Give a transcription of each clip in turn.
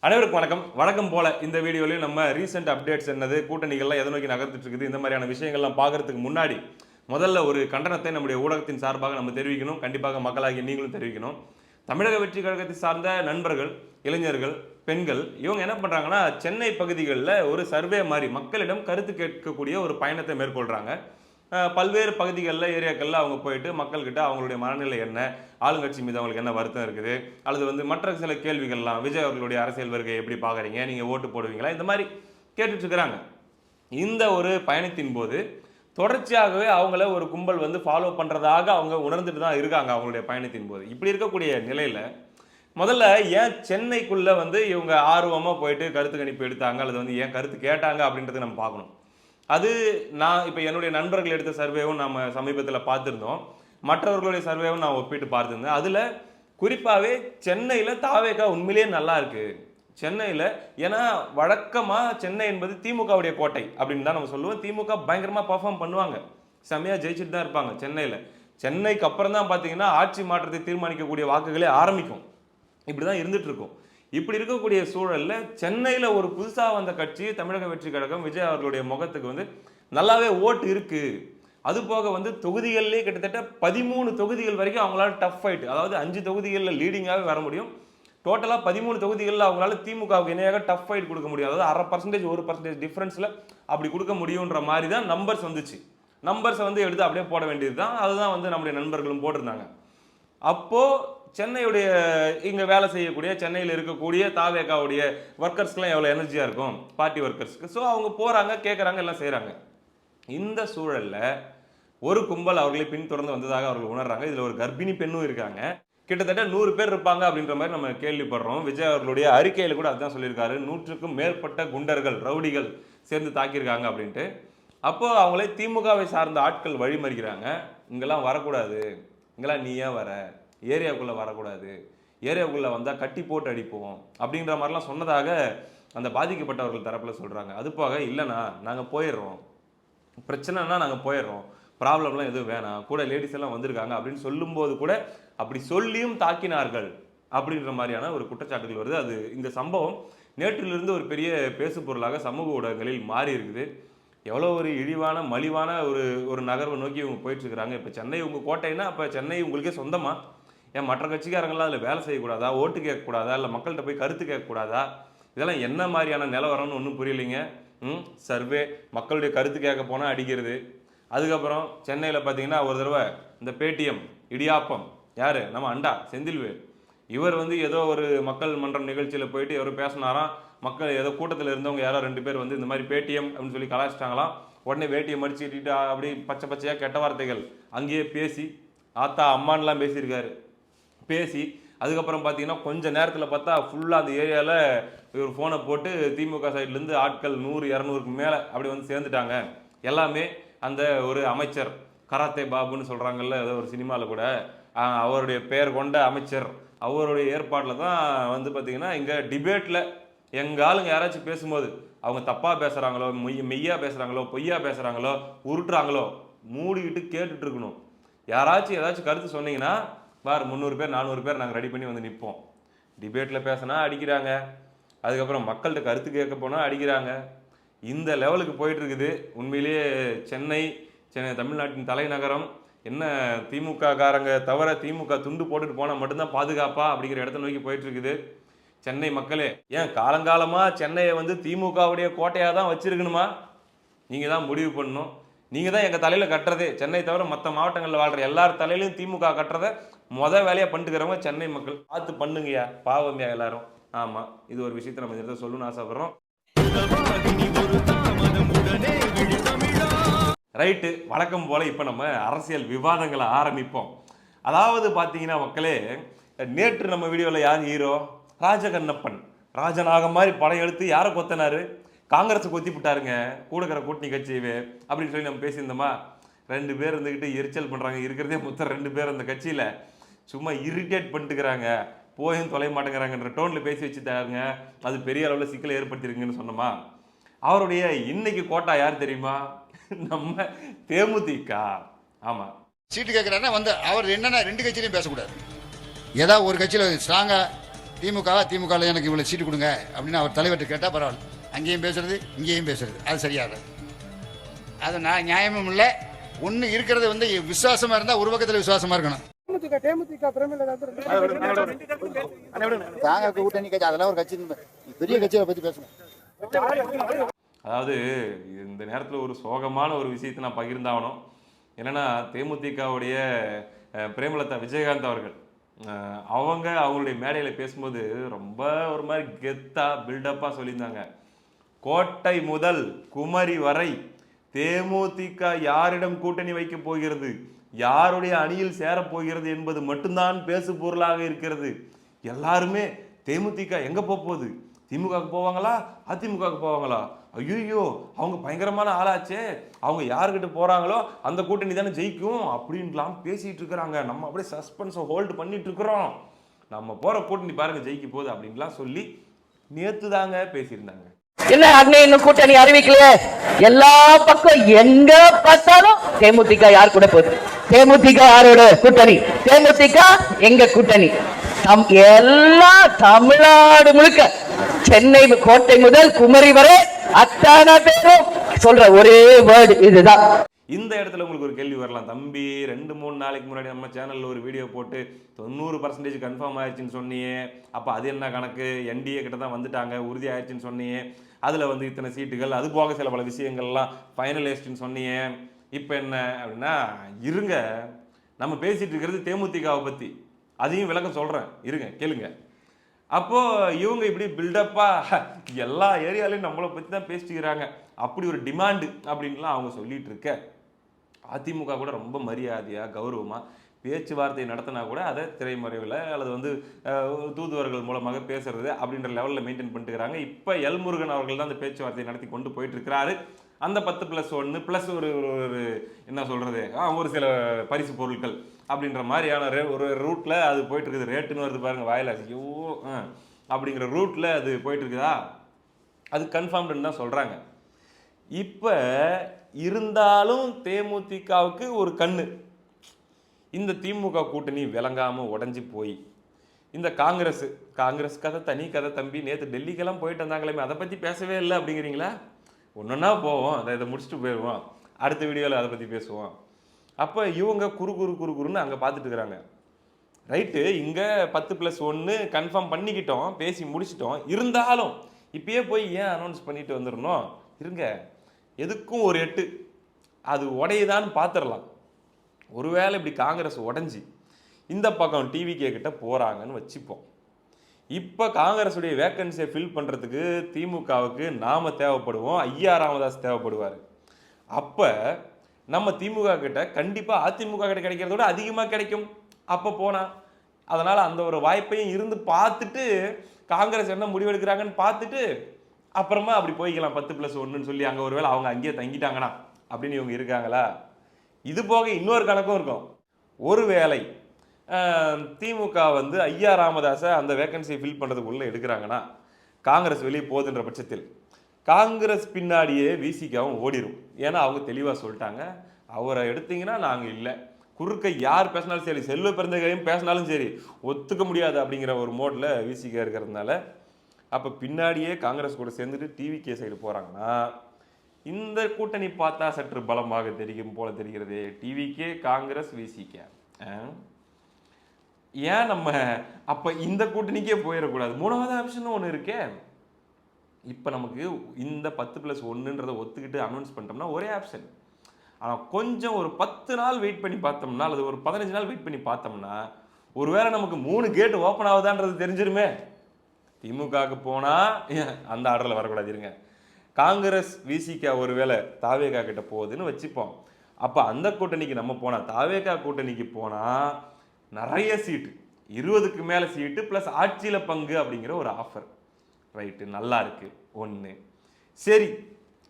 அனைவருக்கும் வணக்கம். வழக்கம் போல இந்த வீடியோலையும் நம்ம ரீசெண்ட் அப்டேட்ஸ் என்னது, கூட்டணிகள்லாம் எதை நோக்கி நகர்ந்துட்டு இருக்குது, இந்த மாதிரியான விஷயங்கள்லாம் பார்க்கறதுக்கு முன்னாடி முதல்ல ஒரு கண்டனத்தை நம்முடைய ஊடகத்தின் சார்பாக நம்ம தெரிவிக்கணும். கண்டிப்பாக மக்களாகிய நீங்களும் தெரிவிக்கணும். தமிழக வெற்றி கழகத்தை சார்ந்த நண்பர்கள், இளைஞர்கள், பெண்கள் இவங்க என்ன பண்றாங்கன்னா, சென்னை பகுதிகளில் ஒரு சர்வே மாதிரி மக்களிடம் கருத்து கேட்கக்கூடிய ஒரு பயணத்தை மேற்கொள்றாங்க. பல்வேறு பகுதிகளில் ஏரியாக்களில் அவங்க போயிட்டு மக்கள்கிட்ட அவங்களுடைய மனநிலை என்ன, ஆளுங்கட்சி மீது அவங்களுக்கு என்ன வருத்தம் இருக்குது, அல்லது வந்து மற்ற சில கேள்விகள்லாம், விஜய் அவர்களுடைய அரசியல் வருகை எப்படி பார்க்குறீங்க, நீங்கள் ஓட்டு போடுவீங்களா, இந்த மாதிரி கேட்டுட்டு இருக்கிறாங்க. இந்த ஒரு பயணத்தின் போது தொடர்ச்சியாகவே அவங்கள ஒரு கும்பல் வந்து ஃபாலோ பண்ணுறதாக அவங்க உணர்ந்துட்டு தான் இருக்காங்க அவங்களுடைய பயணத்தின் போது. இப்படி இருக்கக்கூடிய நிலையில் முதல்ல ஏன் சென்னைக்குள்ளே வந்து இவங்க ஆர்வமாக போயிட்டு கருத்து கணிப்பு எடுத்தாங்க, அல்லது வந்து ஏன் கருத்து கேட்டாங்க அப்படின்றத நம்ம பார்க்கணும். அது நான் இப்போ என்னுடைய நண்பர்கள் எடுத்த சர்வேவும் நம்ம சமீபத்தில் பார்த்துருந்தோம். மற்றவர்களுடைய சர்வேவும் நான் ஒப்பிட்டு பார்த்துருந்தேன். அதில் குறிப்பாகவே சென்னையில் தாவேகா உண்மையிலேயே நல்லா இருக்கு. சென்னையில் ஏன்னா வழக்கமாக சென்னை என்பது திமுகவுடைய கோட்டை அப்படின்னு தான் நம்ம சொல்லுவோம். திமுக பயங்கரமாக பர்ஃபார்ம் பண்ணுவாங்க, செம்மையாக ஜெயிச்சுட்டு தான் இருப்பாங்க சென்னையில். சென்னைக்கு அப்புறம் தான் பார்த்தீங்கன்னா ஆட்சி மாற்றத்தை தீர்மானிக்கக்கூடிய வாக்குகளே ஆரம்பிக்கும். இப்படி தான் இருந்துட்டு இருக்கும். இப்படி இருக்கக்கூடிய சூழல்ல சென்னையில ஒரு புதுசா வந்த கட்சி தமிழக வெற்றி கழகம், விஜய் அவர்களுடைய முகத்துக்கு வந்து நல்லாவே ஓட்டு இருக்கு. அது போக வந்து தொகுதிகளிலே கிட்டத்தட்ட 13 தொகுதிகள் வரைக்கும் அவங்களால டஃப் ஃபைட், அதாவது 5 தொகுதிகளில் லீடிங்காகவே வர முடியும். டோட்டலா 13 தொகுதிகளில் அவங்களால திமுகவுக்கு இணையாக டஃப் ஃபைட் கொடுக்க முடியும். அதாவது 1/2% 1% டிஃபரன்ஸ்ல அப்படி கொடுக்க முடியுன்ற மாதிரி தான் நம்பர்ஸ் வந்துச்சு. நம்பர்ஸை வந்து எடுத்து அப்படியே போட வேண்டியது தான். அதுதான் வந்து நம்முடைய நண்பர்களும் போட்டிருந்தாங்க. அப்போ சென்னையுடைய இங்கே வேலை செய்யக்கூடிய சென்னையில் இருக்கக்கூடிய தாவேகாவுடைய ஒர்க்கர்ஸ்க்குலாம் எவ்வளோ எனர்ஜியாக இருக்கும், பார்ட்டி ஒர்க்கர்ஸ்க்கு. ஸோ அவங்க போகிறாங்க, கேட்குறாங்க, எல்லாம் செய்கிறாங்க. இந்த சூழலில் ஒரு கும்பல் அவர்களை பின்தொடர்ந்து வந்ததாக அவர்கள் உணர்றாங்க. இதில் ஒரு கர்ப்பிணி பெண்ணும் இருக்காங்க. கிட்டத்தட்ட 100 பேர் இருப்பாங்க அப்படின்ற மாதிரி நம்ம கேள்விப்படுறோம். விஜய் அவர்களுடைய அறிக்கையில் கூட அதுதான் சொல்லியிருக்காரு. 100க்கும் மேற்பட்ட குண்டர்கள், ரவுடிகள் சேர்ந்து தாக்கியிருக்காங்க அப்படின்ட்டு. அப்போது அவங்களே திமுகவை சார்ந்த ஆட்கள் வழிமறிக்கிறாங்க. இங்கெல்லாம் வரக்கூடாது, இங்கெல்லாம் நீ ஏன் வர, ஏரியாவுக்குள்ளே வரக்கூடாது, ஏரியாவுக்குள்ளே வந்தால் கட்டி போட்டு அடிப்போம் அப்படின்ற மாதிரிலாம் சொன்னதாக அந்த பாதிக்கப்பட்டவர்கள் தரப்பில் சொல்கிறாங்க. அது போக இல்லைண்ணா நாங்கள் போயிடுறோம், பிரச்சனைனா நாங்கள் போயிடுறோம், ப்ராப்ளம்லாம் எதுவும் வேணாம், கூட லேடிஸ் எல்லாம் வந்திருக்காங்க அப்படின்னு சொல்லும்போது கூட அப்படி சொல்லியும் தாக்கினார்கள் அப்படின்ற மாதிரியான ஒரு குற்றச்சாட்டுகள் வருது. அது இந்த சம்பவம் நேற்றிலிருந்து ஒரு பெரிய பேசு பொருளாக சமூக ஊடகங்களில் மாறி இருக்குது. எவ்வளோ ஒரு இழிவான மலிவான ஒரு ஒரு நகர்வை நோக்கி இவங்க போயிட்டு இருக்கிறாங்க. இப்போ சென்னை உங்கள் கோட்டைன்னா அப்போ சென்னை உங்களுக்கே சொந்தமா? ஏன் மற்ற கட்சிக்காரங்களாம் அதில் வேலை செய்யக்கூடாதா, ஓட்டு கேட்கக்கூடாதா, இல்லை மக்கள்கிட்ட போய் கருத்து கேட்கக்கூடாதா? இதெல்லாம் என்ன மாதிரியான நிலவரம்னு ஒன்றும் புரியலைங்க. சர்வே, மக்களுடைய கருத்து கேட்க போனால் அடிக்கிறது. அதுக்கப்புறம் சென்னையில் பார்த்தீங்கன்னா ஒரு தடவை இந்த பேடிஎம் இடியாப்பம் யார், நம்ம அண்டா செந்தில்வேல், இவர் வந்து ஏதோ ஒரு மக்கள் மன்றம் நிகழ்ச்சியில் போயிட்டு எவரும் பேசினாராம். மக்கள் ஏதோ கூட்டத்தில் இருந்தவங்க யாரோ 2 பேர் வந்து இந்த மாதிரி பேடிஎம் அப்படின்னு சொல்லி கலாச்சிட்டாங்களாம். உடனே வேட்டியை மடிச்சுட்டு அப்படி பச்சை பச்சையாக கெட்ட வார்த்தைகள் அங்கேயே பேசி ஆத்தா அம்மான்லாம் பேசியிருக்காரு. பேசி அதுக்கப்புறம் பார்த்தீங்கன்னா கொஞ்சம் நேரத்தில் பார்த்தா ஃபுல்லாக அந்த ஏரியாவில் இவர் ஃபோனை போட்டு திமுக சைட்லேருந்து ஆட்கள் 100-200க்கு மேலே அப்படி வந்து சேர்ந்துட்டாங்க. எல்லாமே அந்த ஒரு அமைச்சர் கராத்தே பாபுன்னு சொல்கிறாங்கல்ல, ஏதோ ஒரு சினிமாவில் கூட அவருடைய பெயர் கொண்ட அமைச்சர், அவருடைய ஏற்பாட்டில் தான் வந்து பார்த்தீங்கன்னா இங்கே டிபேட்டில் எங்கள் ஆளுங்க யாராச்சும் பேசும்போது அவங்க தப்பாக பேசுகிறாங்களோ, மெய்யா பேசுகிறாங்களோ, பொய்யா பேசுகிறாங்களோ, உருட்டுறாங்களோ மூடிக்கிட்டு கேட்டுட்டு இருக்கணும். யாராச்சும் ஏதாச்சும் கருத்து சொன்னீங்கன்னா பார் 300 பேர் 400 பேர் நாங்கள் ரெடி பண்ணி வந்து நிற்போம். டிபேட்டில் பேசினா அடிக்கிறாங்க, அதுக்கப்புறம் மக்கள்கிட்ட கருத்து கேட்க போனால் அடிக்கிறாங்க. இந்த லெவலுக்கு போயிட்டு இருக்குது. உண்மையிலேயே சென்னை தமிழ்நாட்டின் தலைநகரம் என்ன திமுக காரங்க தவிர திமுக துண்டு போட்டுட்டு போனால் மட்டும்தான் பாதுகாப்பா அப்படிங்கிற இடத்த நோக்கி போயிட்டு இருக்குது. சென்னை மக்களே, ஏன் காலங்காலமாக சென்னையை வந்து திமுகவுடைய கோட்டையாக தான் வச்சிருக்கணுமா? நீங்கள் தான் முடிவு பண்ணணும். நீங்கள் தான் எங்கள் தலையில் கட்டுறதே. சென்னை தவிர மற்ற மாவட்டங்களில் வாழ்கிற எல்லார் தலையிலையும் திமுக கட்டுறதை வேலையாக பண்ணிட்டுக்கிறவங்க சென்னை மக்கள். பார்த்து பண்ணுங்கய்யா, பாவம்யா எல்லாரும். ஆமாம், இது ஒரு விஷயத்தை நம்ம இந்த சொல்லணும்னு ஆசைப்படுறோம். ரைட்டு, வழக்கம் போல் இப்போ நம்ம அரசியல் விவாதங்களை ஆரம்பிப்போம். அதாவது பார்த்தீங்கன்னா மக்களே, நேற்று நம்ம வீடியோவில் யார் ஹீரோ? ராஜகண்ணப்பன் ராஜநாக மாதிரி படம் எடுத்து யாரை கொத்தினாரு? காங்கிரஸை கொத்தி விட்டாருங்க, கூடக்கிற கூட்டணி கட்சியவே அப்படின்னு சொல்லி நம்ம பேசியிருந்தோமா? 2 பேர் இருந்துக்கிட்டு எரிச்சல் பண்ணுறாங்க. இருக்கிறதே மொத்தம் 2 பேர் அந்த கட்சியில் சும்மா இரிட்டேட் பண்ணிட்டுக்கிறாங்க, போயும் தொலை மாட்டேங்கிறாங்கன்ற டோனில் பேசி வச்சுட்டாருங்க. அது பெரிய அளவில் சிக்கலை ஏற்படுத்தியிருக்குன்னு சொன்னோமா? அவருடைய இன்னைக்கு கோட்டா யார் தெரியுமா? நம்ம தேமுதிக. ஆமாம், சீட்டு கேட்குறாருன்னா வந்து அவர் என்னன்னா 2 கட்சியிலையும் பேசக்கூடாது. ஏதாவது ஒரு கட்சியில் ஸ்ட்ராங்காக திமுகவில் எனக்கு இவ்வளோ சீட்டு கொடுங்க அப்படின்னு அவர் தலைவர்கிட்ட கேட்டால் பரவாயில்ல. அங்கேயும் பேசுறது இங்கேயும் பேசுறது அது சரியாக அது நான் நியாயமும் இல்லை. ஒன்று இருக்கிறது வந்து விசுவாசமாக இருந்தால் ஒரு பக்கத்தில் விசுவாசமாக இருக்கணும். கூட்டணி கட்சி அதெல்லாம் ஒரு கட்சி பெரிய கட்சியை பற்றி பேசணும். அதாவது இந்த நேரத்தில் ஒரு சோகமான ஒரு விஷயத்தை நான் பகிர்ந்தாகணும். என்னன்னா தேமுதிகவுடைய பிரேமலதா விஜயகாந்த் அவர்கள் அவங்களுடைய மேடையில் பேசும்போது ரொம்ப ஒரு மாதிரி கெத்தா பில்டப்பாக சொல்லியிருந்தாங்க. கோட்டை முதல் குமரி வரை தேமுதிக யாரிடம் கூட்டணி வைக்க போகிறது, யாருடைய அணியில் சேரப்போகிறது என்பது மட்டும்தான் பேசு பொருளாக இருக்கிறது. எல்லாருமே தேமுதிக எங்க போகுது, திமுகவுக்கு போவாங்களா அதிமுகவுக்கு போவாங்களா, ஐயோ அவங்க பயங்கரமான ஆளாச்சே, அவங்க யாருக்கிட்ட போறாங்களோ அந்த கூட்டணி தானே ஜெயிக்கும் அப்படின்லாம் பேசிட்டு இருக்கிறாங்க. நம்ம அப்படியே சஸ்பென்ஸை ஹோல்டு பண்ணிட்டு இருக்கிறோம். நம்ம போற கூட்டணி பாருங்க ஜெயிக்க போகுது அப்படின்லாம் சொல்லி நேத்து தாங்க பேசியிருந்தாங்க. என்ன இன்னும் கூட்டணி அறிவிக்கலையே, எல்லா பக்கம் எங்க பார்த்தாலும் தேமுதிக யார் கூட போகுது, தேமுதிக யாரோட கூட்டணி, தேமுதிக எங்க கூட்டணி. எல்லா தமிழ்நாடு முழுக்க சென்னை கோட்டை முதல் குமரி வரை அத்தனை பேரும் சொல்ற ஒரே வேர்டு இதுதான். இந்த இடத்துல உங்களுக்கு ஒரு கேள்வி வரலாம், தம்பி 2-3 நாளைக்கு முன்னாடி நம்ம சேனல்ல ஒரு வீடியோ போட்டு 90% கன்ஃபார்ம் ஆயிடுச்சுன்னு சொன்னியே, அப்ப அது என்ன கணக்கு, என்டிஏ கிட்ட தான் வந்துட்டாங்க உறுதி ஆயிடுச்சுன்னு சொன்னியே, அதுல வந்து இத்தனை சீட்டுகள் அது போக சில பல விஷயங்கள்லாம் ஃபைனலிஸ்ட்னு சொன்னியே, இப்போ என்ன அப்படின்னா இருங்க நம்ம பேசிட்டு இருக்கிறது தேமுதிகவை பத்தி, அதையும் விளக்கம் சொல்றேன் இருங்க கேளுங்க. அப்போ இவங்க இப்படி பில்டப்பா எல்லா ஏரியாலையும் நம்மளை பத்தி தான் பேசிக்கிறாங்க, அப்படி ஒரு டிமாண்டு அப்படின்லாம் அவங்க சொல்லிட்டு இருக்க, அதிமுக கூட ரொம்ப மரியாதையா கௌரவமா பேச்சுவார்த்தை நடத்தினா கூட அதை திரைமறைவில் அல்லது வந்து தூதுவர்கள் மூலமாக பேசுறது அப்படின்ற லெவலில் மெயின்டைன் பண்ணிட்டுக்கிறாங்க. இப்போ எல்முருகன் அவர்கள் தான் அந்த பேச்சுவார்த்தையை நடத்தி கொண்டு போயிட்டு இருக்கிறாரு. அந்த 10+1 ப்ளஸ் ஒரு என்ன சொல்றது ஒரு சில பரிசு பொருட்கள் அப்படின்ற மாதிரியான ஒரு ரூட்ல அது போயிட்டு இருக்குது. ரேட்டுன்னு வருது பாருங்க வாயில, ஐயோ அப்படிங்கிற ரூட்ல அது போயிட்டு இருக்குதா, அது கன்ஃபார்ம்டுன்னு தான் சொல்றாங்க. இப்ப இருந்தாலும் தேமுதிகவுக்கு ஒரு கண்ணு, இந்த திமுக கூட்டணி விளங்காம உடஞ்சி போய் இந்த காங்கிரஸ் கதை தனி கதை தம்பி. நேற்று டெல்லிக்கெல்லாம் போயிட்டு வந்தாங்களே, அதை பற்றி பேசவே இல்லை அப்படிங்கிறீங்களா? ஒன்றுன்னா போவோம், இதை முடிச்சுட்டு போயிடுவோம், அடுத்த வீடியோவில் அதை பற்றி பேசுவோம். அப்போ இவங்க குறுன்னு அங்கே பார்த்துட்டு இருக்கிறாங்க. ரைட்டு, இங்கே 10+1 கன்ஃபார்ம் பண்ணிக்கிட்டோம், பேசி முடிச்சிட்டோம். இருந்தாலும் இப்பயே போய் ஏன் அனௌன்ஸ் பண்ணிட்டு வந்துடணும், இருங்க எதுக்கும் ஒரு 8 அது உடையதான்னு பார்த்துடலாம். ஒருவேளை இப்படி காங்கிரஸ் உடஞ்சி இந்த பக்கம் டிவிகே கிட்ட போறாங்கன்னு வச்சுப்போம். இப்போ காங்கிரஸுடைய வேக்கன்சியை ஃபில் பண்ணுறதுக்கு திமுகவுக்கு நாம தேவைப்படுவோம், ஐயா ராமதாஸ் தேவைப்படுவார். அப்போ நம்ம திமுக கிட்ட கண்டிப்பாக அதிமுக கிட்ட கிடைக்கிறத விட அதிகமாக கிடைக்கும் அப்போ போனால். அதனால் அந்த ஒரு வாய்ப்பையும் இருந்து பார்த்துட்டு காங்கிரஸ் என்ன முடிவெடுக்கிறாங்கன்னு பார்த்துட்டு அப்புறமா அப்படி போய்க்கலாம் 10+1 சொல்லி. அங்கே ஒருவேளை அவங்க அங்கேயே தங்கிட்டாங்கன்னா அப்படின்னு இவங்க இருக்காங்களா? இது போக இன்னொரு கணக்கும் இருக்கும். ஒருவேளை திமுக வந்து ஐயா ராமதாஸை அந்த வேக்கன்சியை ஃபில் பண்ணுறதுக்குள்ளே எடுக்கிறாங்கன்னா காங்கிரஸ் வெளியே போகுதுன்ற பட்சத்தில் காங்கிரஸ் பின்னாடியே விசிகாவும் ஓடிடும். ஏன்னா அவங்க தெளிவாக சொல்லிட்டாங்க, அவரை எடுத்தீங்கன்னா நாங்கள் இல்லை, குறுக்க யார் பேசினாலும் சரி, செல்வ பெருந்தகையும் பேசினாலும் சரி ஒத்துக்க முடியாது அப்படிங்கிற ஒரு மோடில் விசிகா இருக்கிறதுனால அப்போ பின்னாடியே காங்கிரஸ் கூட சேர்ந்துட்டு டிவிகே சைடு போகிறாங்கன்னா இந்த கூட்டணி பார்த்தா சற்று பலமாக தெரியும் போல தெரிகிறது. டிவிகே காங்கிரஸ் விசிகே ஏன் நம்ம அப்போ இந்த கூட்டணிக்கே போயிடக்கூடாது? மூணாவது ஆப்ஷனும் ஒன்று இருக்கே. இப்போ நமக்கு இந்த 10+1 ஒத்துக்கிட்டு அனௌன்ஸ் பண்ணிட்டோம்னா ஒரே ஆப்ஷன். ஆனால் கொஞ்சம் ஒரு 10 நாள் வெயிட் பண்ணி பார்த்தோம்னா அல்லது ஒரு 15 நாள் வெயிட் பண்ணி பார்த்தோம்னா ஒருவேளை நமக்கு 3 கேட் ஓப்பன் ஆகுதான்றது தெரிஞ்சிருமே. திமுகவுக்கு போனால் அந்த ஆர்டரில் வரக்கூடாது, இருங்க. காங்கிரஸ் விசிகா ஒருவேளை தாவேகா கிட்ட போகுதுன்னு வச்சுப்போம். அப்போ அந்த கூட்டணிக்கு நம்ம போனால், தாவேகா கூட்டணிக்கு போனால் நிறைய சீட்டு 20க்கு மேலே சீட்டு ப்ளஸ் ஆட்சியில் பங்கு அப்படிங்கிற ஒரு ஆஃபர். ரைட்டு, நல்லா இருக்கு ஒன்று. சரி,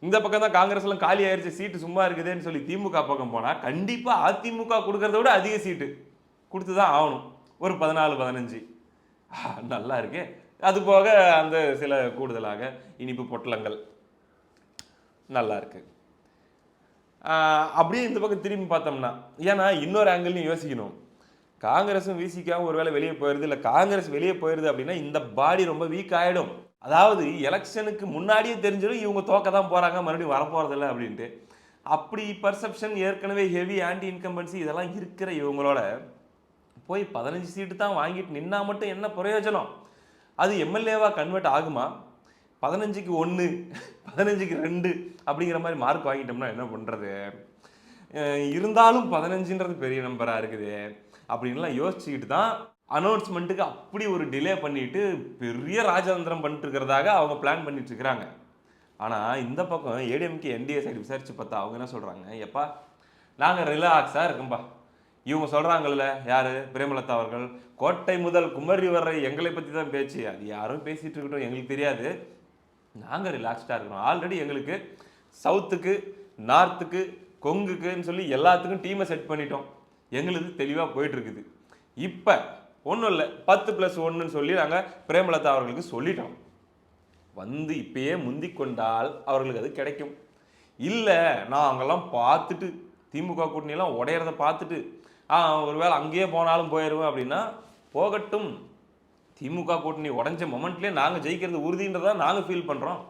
இந்த பக்கம் தான் காங்கிரஸ்லாம் காலி ஆயிடுச்சு, சீட்டு சும்மா இருக்குதுன்னு சொல்லி திமுக பக்கம் போனால் கண்டிப்பாக அதிமுக கொடுக்கறத விட அதிக சீட்டு கொடுத்து தான் ஆகணும், ஒரு 14-15. நல்லா இருக்கு. அது போக அந்த சில கூடுதலாக இனிப்பு பொட்டலங்கள் நல்லா இருக்கு. அப்படியே இந்த பக்கம் திரும்பி பார்த்தோம்னா, ஏன்னா இன்னொரு ஆங்கிள்லையும் யோசிக்கணும். காங்கிரஸும் விசிகாவும் ஒருவேளை வெளியே போயிருது, இல்லை காங்கிரஸ் வெளியே போயிருது அப்படின்னா இந்த பாடி ரொம்ப வீக் ஆகிடும். அதாவது எலெக்ஷனுக்கு முன்னாடியே தெரிஞ்சிடும் இவங்க தோக்க தான் போகிறாங்க, மறுபடியும் வரப்போகிறதில்ல அப்படின்ட்டு. அப்படி பர்செப்ஷன் ஏற்கனவே ஹெவி ஆன்டி இன்கம்பன்சி இதெல்லாம் இருக்கிற இவங்களோட போய் 15 சீட்டு தான் வாங்கிட்டு நின்னா மட்டும் என்ன பிரயோஜனம்? அது எம்எல்ஏவாக கன்வெர்ட் ஆகுமா? 15க்கு 1, 15க்கு 2 அப்படிங்கிற மாதிரி மார்க் வாங்கிட்டோம்னா என்ன பண்ணுறது? இருந்தாலும் 15ன்றது பெரிய நம்பராக இருக்குது அப்படின்லாம் யோசிச்சுக்கிட்டு தான் அனௌன்ஸ்மெண்ட்டுக்கு அப்படி ஒரு டிலே பண்ணிட்டு பெரிய ராஜதந்திரம் பண்ணிட்டு இருக்கிறதாக அவங்க பிளான் பண்ணிட்டு இருக்கிறாங்க. ஆனால் இந்த பக்கம் ஏடிஎம்கே என்டிஏ சைடு விசாரிச்சு பார்த்தா அவங்க என்ன சொல்கிறாங்க, எப்பா நாங்கள் ரிலாக்ஸாக இருக்கோம்பா. இவங்க சொல்கிறாங்கல்ல, யார், பிரேமலதா அவர்கள், கோட்டை முதல் குமரி வரை எங்களை பற்றி தான் பேச்சு, அது யாரும் பேசிகிட்டு இருக்கட்டும், எங்களுக்கு தெரியாது, நாங்கள் ரிலாக்ஸ்டாக இருக்கிறோம். ஆல்ரெடி எங்களுக்கு சவுத்துக்கு, நார்த்துக்கு, கொங்குக்குன்னு சொல்லி எல்லாத்துக்கும் டீமை செட் பண்ணிட்டோம், எங்களுக்கு தெளிவாக போயிட்டுருக்குது. இப்போ ஒன்றும் இல்லை, 10+1 சொல்லி நாங்கள் பிரேமலதா அவர்களுக்கு சொல்லிட்டோம். வந்து இப்பயே முந்தி கொண்டால் அவர்களுக்கு அது கிடைக்கும். இல்லை நான் அங்கெல்லாம் பார்த்துட்டு திமுக கூட்டணியெல்லாம் உடையிறத பார்த்துட்டு ஒருவேளை அங்கேயே போனாலும் போயிடுவேன் அப்படின்னா போகட்டும். திமுக கூட்டணி உடஞ்ச மொமெண்ட்லேயே நாங்கள் ஜெயிக்கிறது உறுதின்றதா நாங்கள் ஃபீல் பண்ணுறோம்.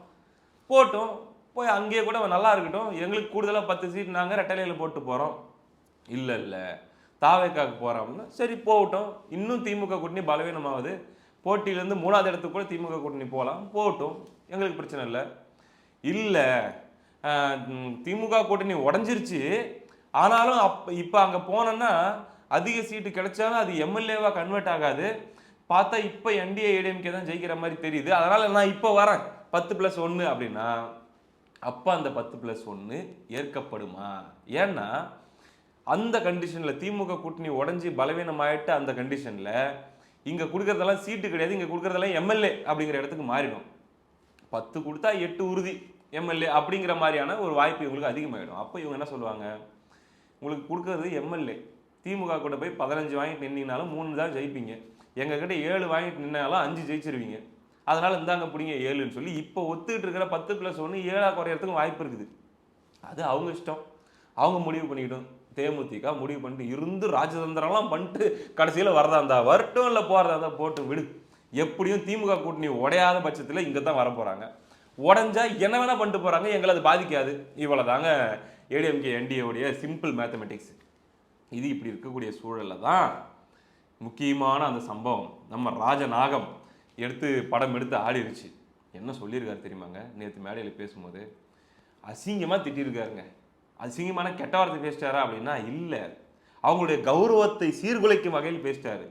போட்டோம், போய் அங்கேயே கூட நல்லா இருக்கட்டும், எங்களுக்கு கூடுதலாக 10 சீட் நாங்கள் ரெட்டலையில் போட்டு போகிறோம். இல்லை தாவேக்காக்கு போகிறோம் அப்படின்னா சரி போகட்டும். இன்னும் திமுக கூட்டணி பலவீனமாகுது, போட்டியிலேருந்து 3வது இடத்துக்கு கூட திமுக கூட்டணி போகலாம், போகட்டும், எங்களுக்கு பிரச்சனை இல்லை. இல்லை திமுக கூட்டணி உடஞ்சிருச்சு, ஆனாலும் இப்போ அங்கே போனோன்னா அதிக சீட்டு கிடைச்சாலும் அது எம்எல்ஏவாக கன்வெர்ட் ஆகாது, பார்த்தா இப்போ என்டிஏ ஏடிஎம்கே தான் ஜெயிக்கிற மாதிரி தெரியுது, அதனால் நான் இப்போ வரேன் 10+1 அப்படின்னா அப்போ அந்த 10+1 ஏற்கப்படுமா? ஏன்னா அந்த கண்டிஷனில் திமுக கூட்டணி உடஞ்சி பலவீனமாயிட்டு அந்த கண்டிஷனில் இங்கே கொடுக்குறதெல்லாம் சீட்டு கிடையாது, இங்கே கொடுக்குறதெல்லாம் எம்எல்ஏ அப்படிங்கிற இடத்துக்கு மாறிடும். 10 கொடுத்தா 8 உறுதி எம்எல்ஏ அப்படிங்கிற மாதிரியான ஒரு வாய்ப்பு இவங்களுக்கு அதிகமாகிடும். அப்போ இவங்க என்ன சொல்லுவாங்க, உங்களுக்கு கொடுக்குறது எம்எல்ஏ, திமுக கூட போய் 15 வாங்கிட்டு நின்னீங்கனாலும் 3 தான் ஜெயிப்பீங்க, எங்ககிட்ட 7 வாங்கிட்டு நின்னாலும் 5 ஜெயிச்சிருவீங்க, அதனால் இந்தாங்க பிடிங்க 7ன்னு சொல்லி இப்போ ஒத்துக்கிட்டு இருக்கிற 10+1 7 குறையறதுக்கும் வாய்ப்பு இருக்குது. அது அவங்க இஷ்டம், அவங்க முடிவு பண்ணிக்கிட்டோம். தேமுதிக முடிவு பண்ணிட்டு இருந்து ராஜதந்திரம்லாம் பண்ணிட்டு கடைசியில் வரதா இருந்தா வரட்டும், இல்லை போகிறதா இருந்தால் போட்டு விடு, எப்படியும் திமுக கூட்டணி உடையாத பட்சத்தில் இங்கே தான் வரப்போகிறாங்க, உடஞ்சா என்ன வேணால் பண்ணிட்டு போகிறாங்க, எங்களை அது பாதிக்காது. இவ்வளோ தாங்க ஏடிஎம்கே என்டிஏவுடைய சிம்பிள் மேத்தமெட்டிக்ஸ். இது இப்படி இருக்கக்கூடிய சூழலில் தான் முக்கியமான அந்த சம்பவம் நம்ம ராஜநாகம் படம் எடுத்து ஆடிருச்சு. என்ன சொல்லியிருக்காரு தெரியுமாங்க, நேற்று மேடையில் பேசும்போது அசிங்கமாக திட்டிருக்காருங்க. அசிங்கமான கெட்ட வார்த்தை பேசிட்டாரா அப்படின்னா இல்லை, அவங்களுடைய கௌரவத்தை சீர்குலைக்கும் வகையில் பேசிட்டாரு.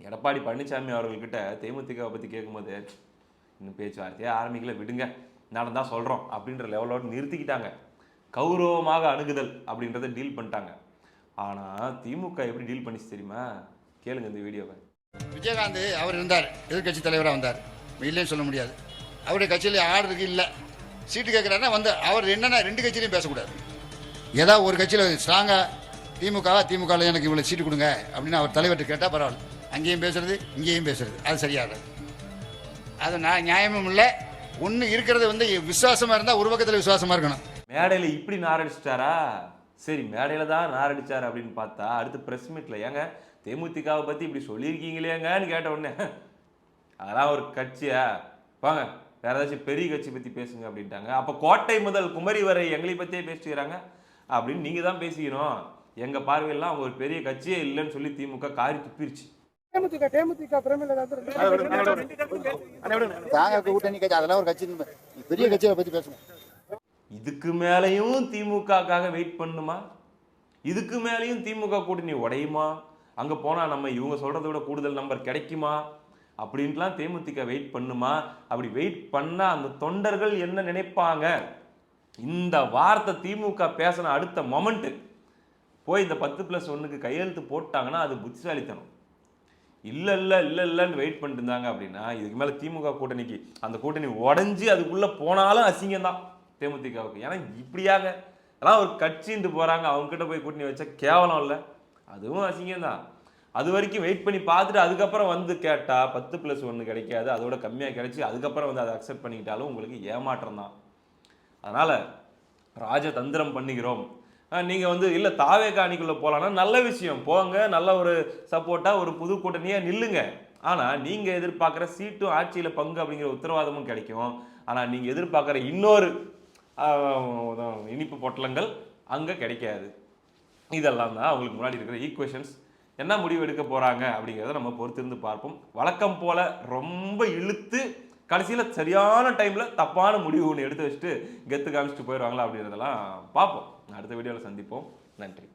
எடப்பாடி பழனிசாமி அவர்கள்கிட்ட தேமுதிகவை பற்றி கேட்கும்போது இன்னும் பேச்சுவார்த்தையே ஆரம்பிக்கல, விடுங்க நான் தான் சொல்கிறோம் அப்படின்ற லெவலோடு நிறுத்திக்கிட்டாங்க. கௌரவமாக அணுகுதல் அப்படின்றத டீல் பண்ணிட்டாங்க. ஆனால் திமுக எப்படி டீல் பண்ணிச்சு தெரியுமா? கேளுங்க இந்த வீடியோவை. விஜயகாந்த் அவர் இருந்தார், எதிர்கட்சி தலைவராக வந்தார், இல்லைன்னு சொல்ல முடியாது. அவருடைய கட்சியில் ஆடுறதுக்கு இல்லை, சீட்டு கேட்குறாருன்னா வந்து அவர் என்னென்னா 2 கட்சியிலையும் பேசக்கூடாது. ஏதாவது ஒரு கட்சியில் ஸ்ட்ராங்காக திமுகவில் எனக்கு இவ்வளோ சீட்டு கொடுங்க அப்படின்னு அவர் தலைவர்கிட்ட கேட்டால் பரவாயில்ல, அங்கேயும் பேசுறது இங்கேயும் பேசுறது அது சரியாக அது நான் நியாயமும் இல்லை. ஒன்று இருக்கிறது வந்து விசுவாசமாக இருந்தால் ஒரு பக்கத்தில் விசுவாசமாக இருக்கணும். மேடையில் இப்படி நாரடிச்சிட்டாரா? சரி, மேடையில் தான் நாரடிச்சார் அப்படின்னு பார்த்தா அடுத்து ப்ரெஸ் மீட்டில் ஏங்க தேமுதிகவை பற்றி இப்படி சொல்லியிருக்கீங்களேங்கன்னு கேட்ட உடனே அதெல்லாம் ஒரு கட்சியா, வாங்க வேற ஏதாச்சும் பெரிய கட்சி பற்றி பேசுங்க அப்படின்ட்டாங்க. அப்போ கோட்டை முதல் குமரி வரை எங்களை பற்றியே பேசிக்கிறாங்க அப்படின்னு நீங்கள் தான் பேசிக்கணும், எங்கள் பார்வையெல்லாம் அவங்க ஒரு பெரிய கட்சியே இல்லைன்னு சொல்லி திமுக காரி துப்பிருச்சு. அதெல்லாம் ஒரு கட்சி, பெரிய கட்சியை பற்றி பேசணும். இதுக்கு மேலேயும் திமுகக்காக வெயிட் பண்ணுமா? இதுக்கு மேலேயும் திமுக கூட்டணி உடையுமா? அங்கே போனால் நம்ம இவங்க சொல்கிறத விட கூடுதல் நம்பர் கிடைக்குமா அப்படின்ட்டுலாம் தேமுதிக வெயிட் பண்ணுமா? அப்படி வெயிட் பண்ணால் அந்த தொண்டர்கள் என்ன நினைப்பாங்க? இந்த வார்த்தை திமுக பேசின அடுத்த மொமெண்ட்டு போய் இந்த 10+1 கையெழுத்து போட்டாங்கன்னா அது புத்திசாலித்தனம். இல்லைன்னு வெயிட் பண்ணிட்டு இருந்தாங்க அப்படின்னா இதுக்கு மேலே திமுக கூட்டணிக்கு அந்த கூட்டணி உடஞ்சி அதுக்குள்ளே போனாலும் அசிங்கம்தான் தேமுதிகவுக்கு. ஏன்னா இப்படியாக அதெல்லாம் ஒரு கட்சின்ட்டு போகிறாங்க, அவங்ககிட்ட போய் கூட்டணி வச்சா கேவலம் இல்லை, அதுவும் அசிங்கம்தான். அது வரைக்கும் வெயிட் பண்ணி பார்த்துட்டு அதுக்கப்புறம் வந்து கேட்டால் 10+1 கிடைக்காது, அதோட கம்மியாக கிடைச்சி அதுக்கப்புறம் வந்து அதை அக்செப்ட் பண்ணிக்கிட்டாலும் உங்களுக்கு ஏமாற்றம் தான். அதனால் ராஜதந்திரம் பண்ணுகிறோம் நீங்க வந்து இல்ல தாவேகா அணிக்குள்ள போலாம்னா நல்ல விஷயம், போங்க, நல்ல ஒரு சப்போர்ட்டா ஒரு புது கூட்டணியா நில்லுங்க. ஆனா நீங்க எதிர்பார்க்குற சீட்டும் ஆட்சியில பங்கு அப்படிங்கிற உத்தரவாதமும் கிடைக்கும். ஆனா நீங்க எதிர்பார்க்குற இன்னொரு இனிப்பு பொட்டலங்கள் அங்க கிடைக்காது. இதெல்லாம் தான் அவங்களுக்கு முன்னாடி இருக்கிற ஈக்குவேஷன்ஸ். என்ன முடிவு எடுக்க போறாங்க அப்படிங்கிறத நம்ம பொறுத்திருந்து பார்ப்போம். வழக்கம் போல ரொம்ப இழுத்து கடைசியில சரியான டைம்ல தப்பான முடிவு ஒன்று எடுத்து வச்சுட்டு கெத்து காமிச்சிட்டு போயிடுவாங்களா அப்படிங்கிறதெல்லாம் பார்ப்போம். அடுத்த வீடியோவில் சந்திப்போம். நன்றி.